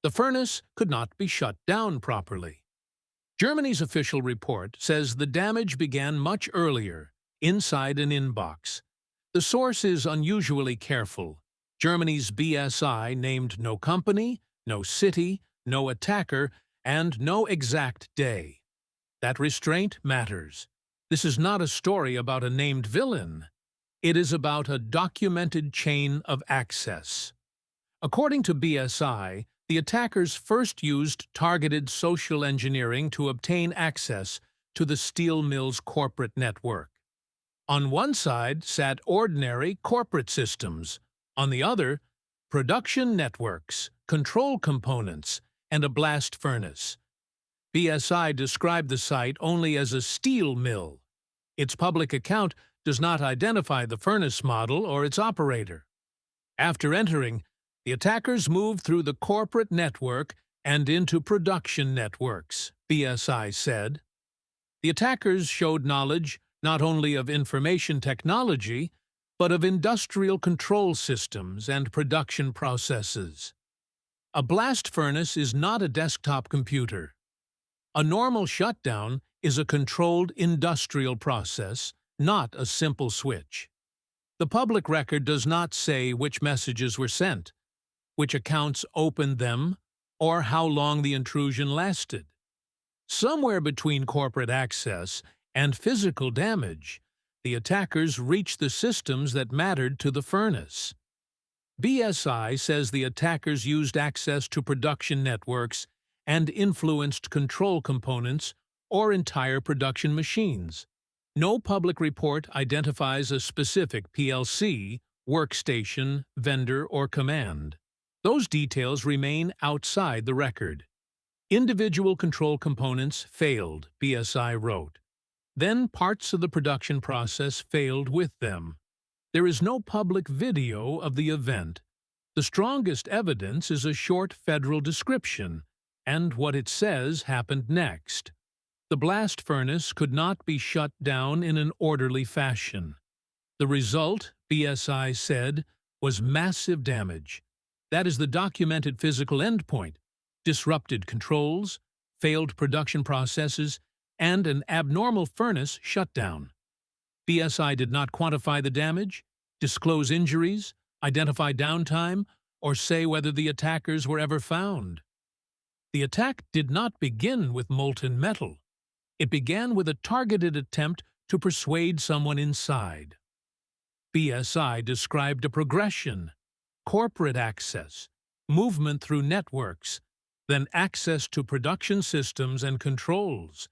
The furnace could not be shut down properly. Germany's official report says the damage began much earlier, inside an inbox. The source is unusually careful. Germany's BSI named no company, no city, no attacker, and no exact day. That restraint matters. This is not a story about a named villain. It is about a documented chain of access. According to BSI, the attackers first used targeted social engineering to obtain access to the steel mill's corporate network. On one side sat ordinary corporate systems. On the other, production networks, control components, and a blast furnace. BSI described the site only as a steel mill. Its public account does not identify the furnace model or its operator. After entering, the attackers moved through the corporate network and into production networks, BSI said. The attackers showed knowledge not only of information technology, but of industrial control systems and production processes. A blast furnace is not a desktop computer. A normal shutdown is a controlled industrial process, not a simple switch. The public record does not say which messages were sent, which accounts opened them, or how long the intrusion lasted. Somewhere between corporate access and physical damage, the attackers reached the systems that mattered to the furnace. BSI says the attackers used access to production networks and influenced control components or entire production machines. No public report identifies a specific PLC, workstation, vendor, or command. Those details remain outside the record. Individual control components failed, BSI wrote. Then parts of the production process failed with them. There is no public video of the event. The strongest evidence is a short federal description, and what it says happened next. The blast furnace could not be shut down in an orderly fashion. The result, BSI said, was massive damage. That is the documented physical endpoint: disrupted controls, failed production processes, and an abnormal furnace shutdown. BSI did not quantify the damage, disclose injuries, identify downtime, or say whether the attackers were ever found. The attack did not begin with molten metal. It began with a targeted attempt to persuade someone inside. BSI described a progression: corporate access, movement through networks, then access to production systems and controls.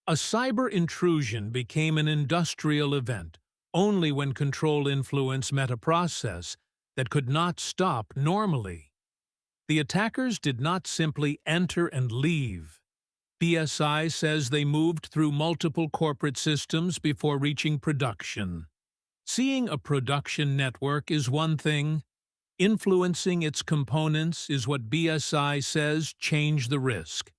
A cyber intrusion became an industrial event only when control influence met a process that could not stop normally. The attackers did not simply enter and leave. BSI says they moved through multiple corporate systems before reaching production. Seeing a production network is one thing. Influencing its components is what BSI says changed the risk.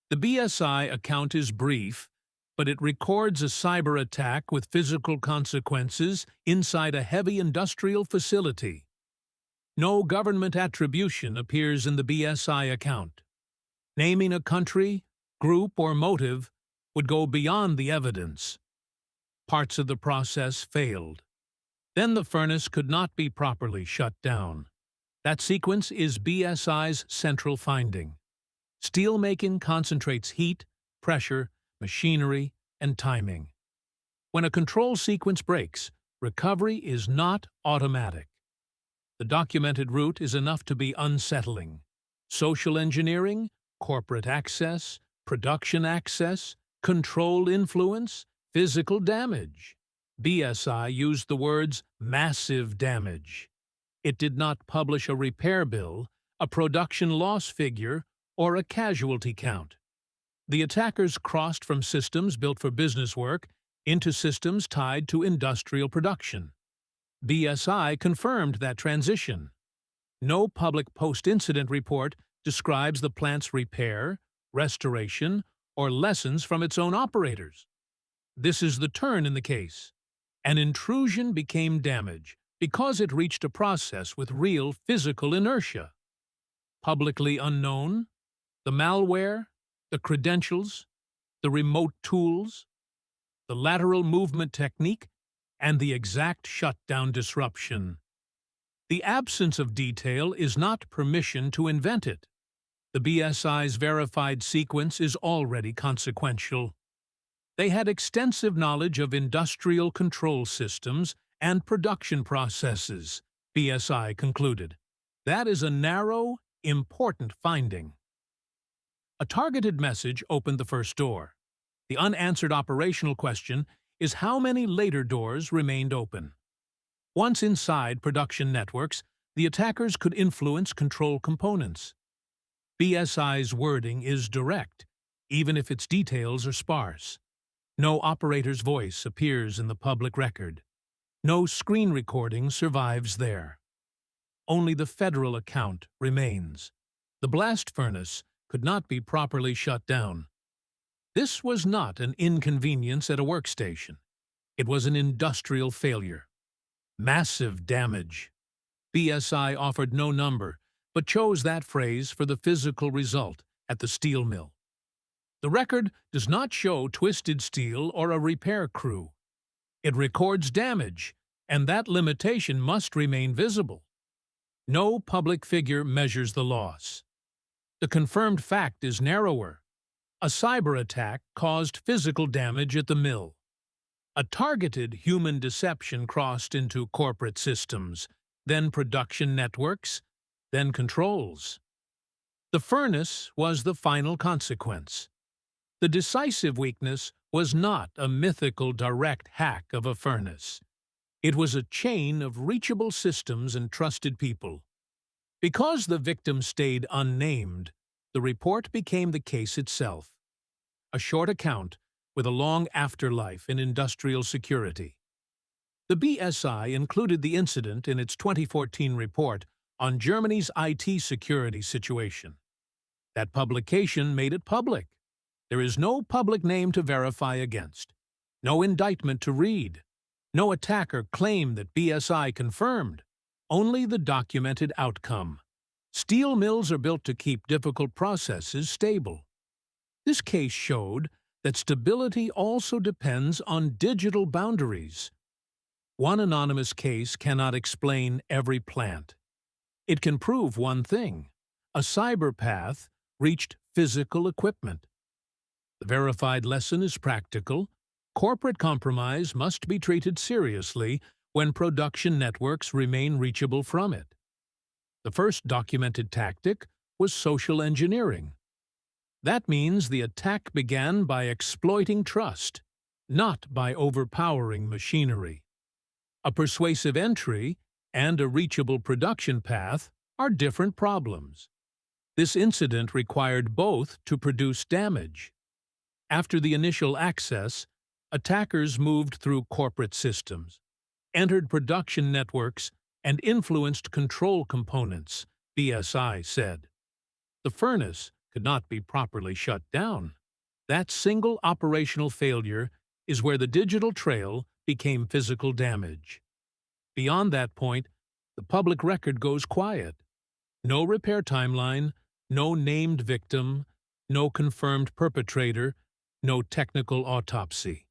The BSI account is brief, but it records a cyber attack with physical consequences inside a heavy industrial facility. No government attribution appears in the BSI account. Naming a country, group, or motive would go beyond the evidence. Parts of the process failed. Then the furnace could not be properly shut down. That sequence is BSI's central finding. Steelmaking concentrates heat, pressure, machinery, and timing. When a control sequence breaks, recovery is not automatic. The documented route is enough to be unsettling. Social engineering, corporate access, production access, control influence, physical damage. BSI used the words massive damage. It did not publish a repair bill, a production loss figure, or a casualty count. The attackers crossed from systems built for business work into systems tied to industrial production. BSI confirmed that transition. No public post-incident report describes the plant's repair, restoration, or lessons from its own operators. This is the turn in the case. An intrusion became damage because it reached a process with real physical inertia. publicly unknown, the malware, the credentials, the remote tools, the lateral movement technique, and the exact shutdown disruption. The absence of detail is not permission to invent it. The BSI's verified sequence is already consequential. They had extensive knowledge of industrial control systems and production processes, BSI concluded. That is a narrow, important finding. A targeted message opened the first door. The unanswered operational question is how many later doors remained open. Once inside production networks, the attackers could influence control components. BSI's wording is direct, even if its details are sparse. No operator's voice appears in the public record. No screen recording survives there. Only the federal account remains. The blast furnace could not be properly shut down. This was not an inconvenience at a workstation. It was an industrial failure. Massive damage. BSI offered no number, but chose that phrase for the physical result at the steel mill. The record does not show twisted steel or a repair crew. It records damage, and that limitation must remain visible. No public figure measures the loss. The confirmed fact is narrower. A cyber attack caused physical damage at the mill. A targeted human deception crossed into corporate systems, then production networks, then controls. The furnace was the final consequence. The decisive weakness was not a mythical direct hack of a furnace. It was a chain of reachable systems and trusted people. Because the victim stayed unnamed, the report became the case itself. A short account with a long afterlife in industrial security. The BSI included the incident in its 2014 report on Germany's IT security situation. That publication made it public. There is no public name to verify against, no indictment to read, no attacker claim that BSI confirmed, only the documented outcome. Steel mills are built to keep difficult processes stable. This case showed that stability also depends on digital boundaries. One anonymous case cannot explain every plant. It can prove one thing: a cyber path reached physical equipment. The verified lesson is practical. Corporate compromise must be treated seriously when production networks remain reachable from it. The first documented tactic was social engineering. That means the attack began by exploiting trust, not by overpowering machinery. A persuasive entry and a reachable production path are different problems. This incident required both to produce damage. After the initial access, attackers moved through corporate systems, entered production networks, and influenced control components, BSI said. The furnace could not be properly shut down. That single operational failure is where the digital trail became physical damage. Beyond that point, the public record goes quiet. No repair timeline, no named victim, no confirmed perpetrator, no technical autopsy.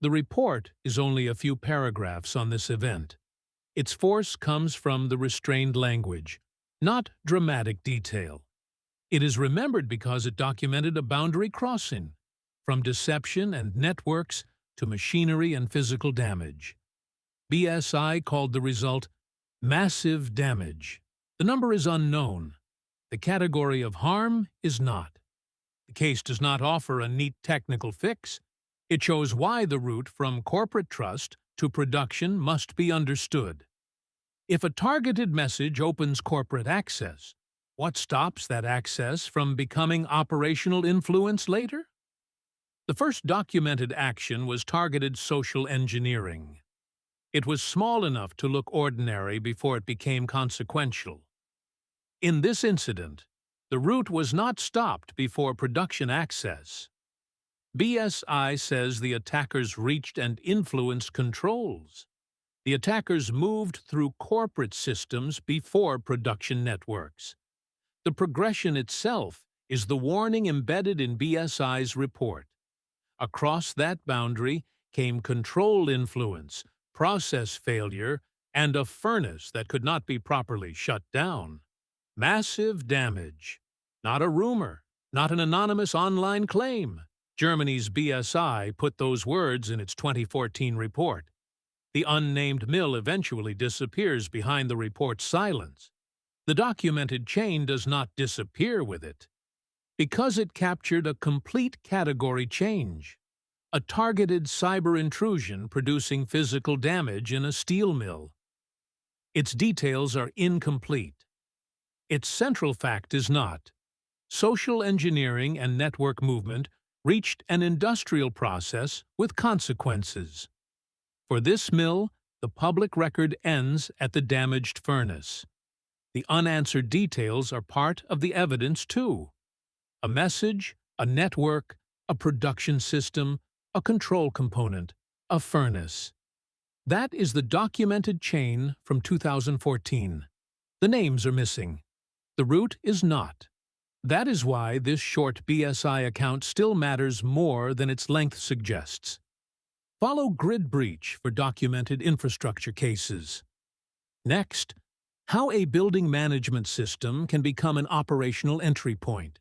The report is only a few paragraphs on this event. Its force comes from the restrained language, not dramatic detail. It is remembered because it documented a boundary crossing, from deception and networks to machinery and physical damage. BSI called the result massive damage. The number is unknown. The category of harm is not. The case does not offer a neat technical fix. It shows why the route from corporate trust to production must be understood. If a targeted message opens corporate access, what stops that access from becoming operational influence later? The first documented action was targeted social engineering. It was small enough to look ordinary before it became consequential. In this incident, the route was not stopped before production access. BSI says the attackers reached and influenced controls. The attackers moved through corporate systems before production networks. The progression itself is the warning embedded in BSI's report. Across that boundary came control influence, process failure, and a furnace that could not be properly shut down. Massive damage. Not a rumor, not an anonymous online claim. Germany's BSI put those words in its 2014 report. The unnamed mill eventually disappears behind the report's silence. The documented chain does not disappear with it, because it captured a complete category change. A targeted cyber intrusion producing physical damage in a steel mill. Its details are incomplete. Its central fact is not. Social engineering and network movement reached an industrial process with consequences. For this mill, the public record ends at the damaged furnace. The unanswered details are part of the evidence, too. A message, a network, a production system, a control component, a furnace. That is the documented chain from 2014. The names are missing. The root is not. That is why this short BSI account still matters more than its length suggests. Follow Grid Breach for documented infrastructure cases. Next, how a building management system can become an operational entry point.